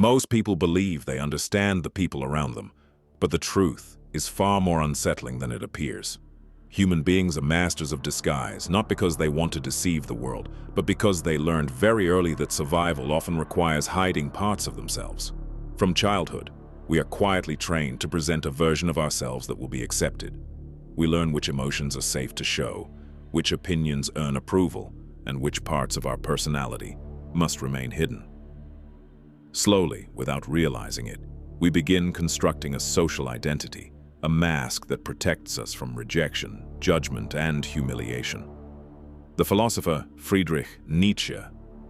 Most people believe they understand the people around them, but the truth is far more unsettling than it appears. Human beings are masters of disguise, not because they want to deceive the world, but because they learned very early that survival often requires hiding parts of themselves. From childhood, we are quietly trained to present a version of ourselves that will be accepted. We learn which emotions are safe to show, which opinions earn approval, and which parts of our personality must remain hidden. Slowly, without realizing it, we begin constructing a social identity, a mask that protects us from rejection, judgment, and humiliation. The philosopher Friedrich Nietzsche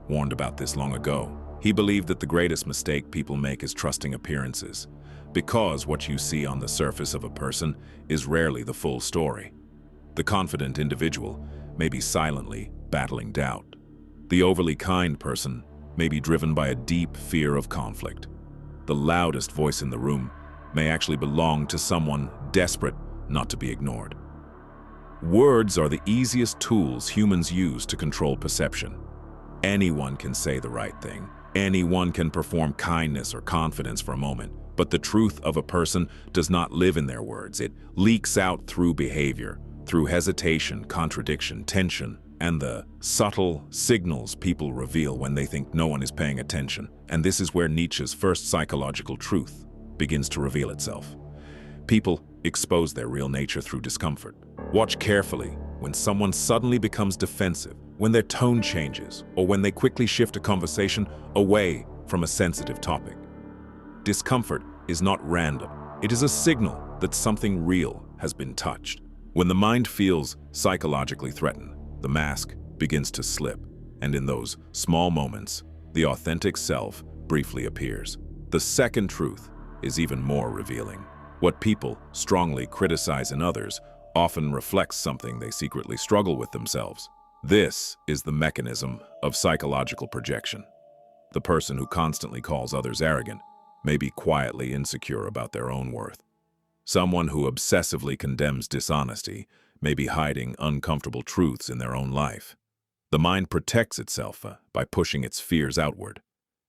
warned about this long ago. He believed that the greatest mistake people make is trusting appearances, because what you see on the surface of a person is rarely the full story. The confident individual may be silently battling doubt. The overly kind person may be driven by a deep fear of conflict. The loudest voice in the room may actually belong to someone desperate not to be ignored. Words are the easiest tools humans use to control perception. Anyone can say the right thing. Anyone can perform kindness or confidence for a moment, but the truth of a person does not live in their words. It leaks out through behavior, through hesitation, contradiction, tension, and the subtle signals people reveal when they think no one is paying attention. And this is where Nietzsche's first psychological truth begins to reveal itself. People expose their real nature through discomfort. Watch carefully when someone suddenly becomes defensive, when their tone changes, or when they quickly shift a conversation away from a sensitive topic. Discomfort is not random. It is a signal that something real has been touched. When the mind feels psychologically threatened, the mask begins to slip, and in those small moments, the authentic self briefly appears. The second truth is even more revealing. What people strongly criticize in others often reflects something they secretly struggle with themselves. This is the mechanism of psychological projection. The person who constantly calls others arrogant may be quietly insecure about their own worth. Someone who obsessively condemns dishonesty may be hiding uncomfortable truths in their own life. The mind protects itself by pushing its fears outward.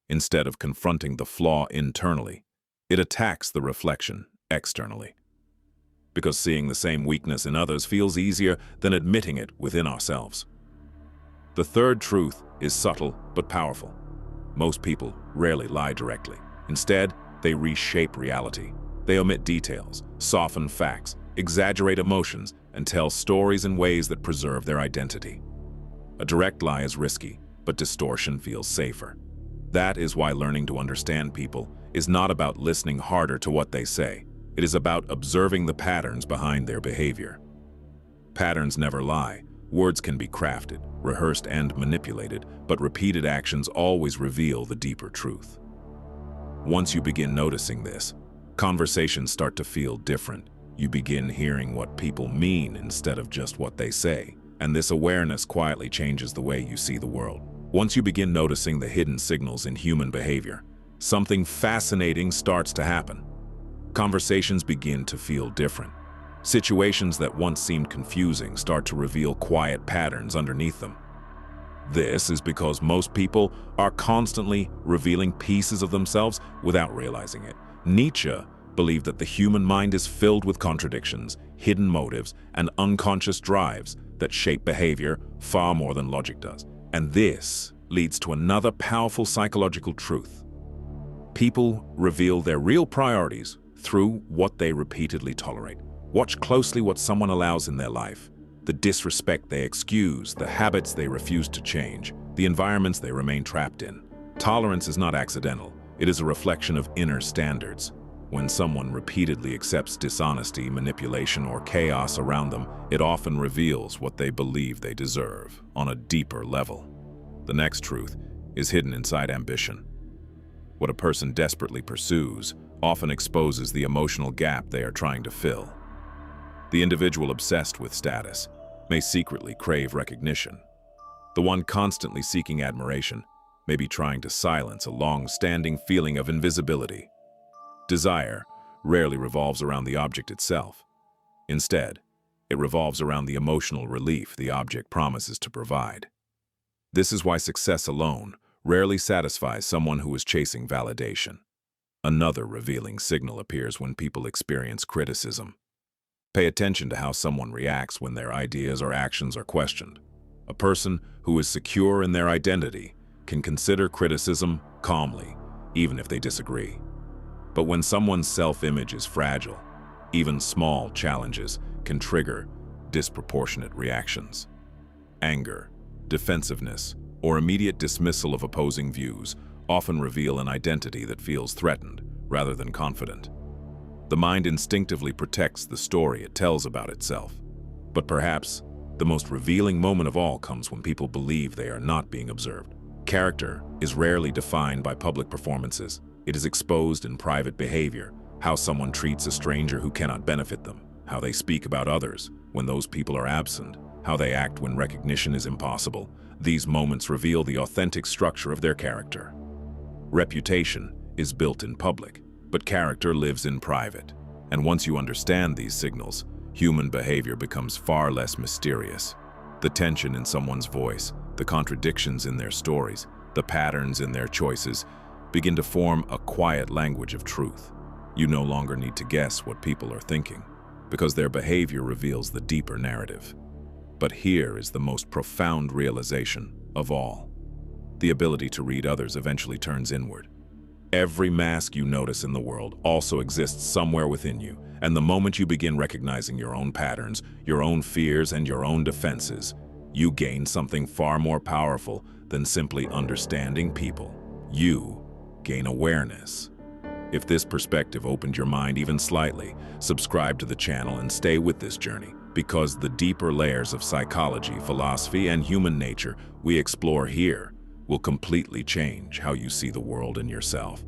Instead of confronting the flaw internally, it attacks the reflection externally. Because seeing the same weakness in others feels easier than admitting it within ourselves. The third truth is subtle but powerful. Most people rarely lie directly. Instead, they reshape reality. They omit details, soften facts, exaggerate emotions, and tell stories in ways that preserve their identity. A direct lie is risky, but distortion feels safer. That is why learning to understand people is not about listening harder to what they say. It is about observing the patterns behind their behavior. Patterns never lie. Words can be crafted, rehearsed, and manipulated, but repeated actions always reveal the deeper truth. Once you begin noticing this, conversations start to feel different. You begin hearing what people mean instead of just what they say, and this awareness quietly changes the way you see the world. Once you begin noticing the hidden signals in human behavior, something fascinating starts to happen. Conversations begin to feel different. Situations that once seemed confusing start to reveal quiet patterns underneath them. This is because most people are constantly revealing pieces of themselves without realizing it. Nietzsche believed that the human mind is filled with contradictions, hidden motives, and unconscious drives that shape behavior far more than logic does. And this leads to another powerful psychological truth. People reveal their real priorities through what they repeatedly tolerate. Watch closely what someone allows in their life. The disrespect they excuse, the habits they refuse to change, the environments they remain trapped in. Tolerance is not accidental. It is a reflection of inner standards. When someone repeatedly accepts dishonesty, manipulation, or chaos around them, it often reveals what they believe they deserve on a deeper level. The next truth is hidden inside ambition. What a person desperately pursues often exposes the emotional gap they are trying to fill. The individual obsessed with status may secretly crave recognition. The one constantly seeking admiration may be trying to silence a long-standing feeling of invisibility. Desire rarely revolves around the object itself. Instead, it revolves around the emotional relief the object promises to provide. This is why success alone rarely satisfies someone who is chasing validation. Another revealing signal appears when people experience criticism. Pay attention to how someone reacts when their ideas or actions are questioned. A person who is secure in their identity can consider criticism calmly, even if they disagree. But when someone's self-image is fragile, even small challenges can trigger disproportionate reactions. Anger, defensiveness, or immediate dismissal of opposing views often reveal an identity that feels threatened rather than confident. The mind instinctively protects the story it tells about itself. But perhaps the most revealing moment of all comes when people believe they are not being observed. Character is rarely defined by public performances. It is exposed in private behavior, how someone treats a stranger who cannot benefit them, how they speak about others when those people are absent, how they act when recognition is impossible. These moments reveal the authentic structure of their character. Reputation is built in public, but character lives in private. And once you understand these signals, human behavior becomes far less mysterious. The tension in someone's voice, the contradictions in their stories, the patterns in their choices begin to form a quiet language of truth. You no longer need to guess what people are thinking, because their behavior reveals the deeper narrative. But here is the most profound realization of all. The ability to read others eventually turns inward. Every mask you notice in the world also exists somewhere within you, and the moment you begin recognizing your own patterns, your own fears, and your own defenses, you gain something far more powerful than simply understanding people. You gain awareness. If this perspective opened your mind even slightly, subscribe to the channel and stay with this journey, because the deeper layers of psychology, philosophy, and human nature we explore here will completely change how you see the world and yourself.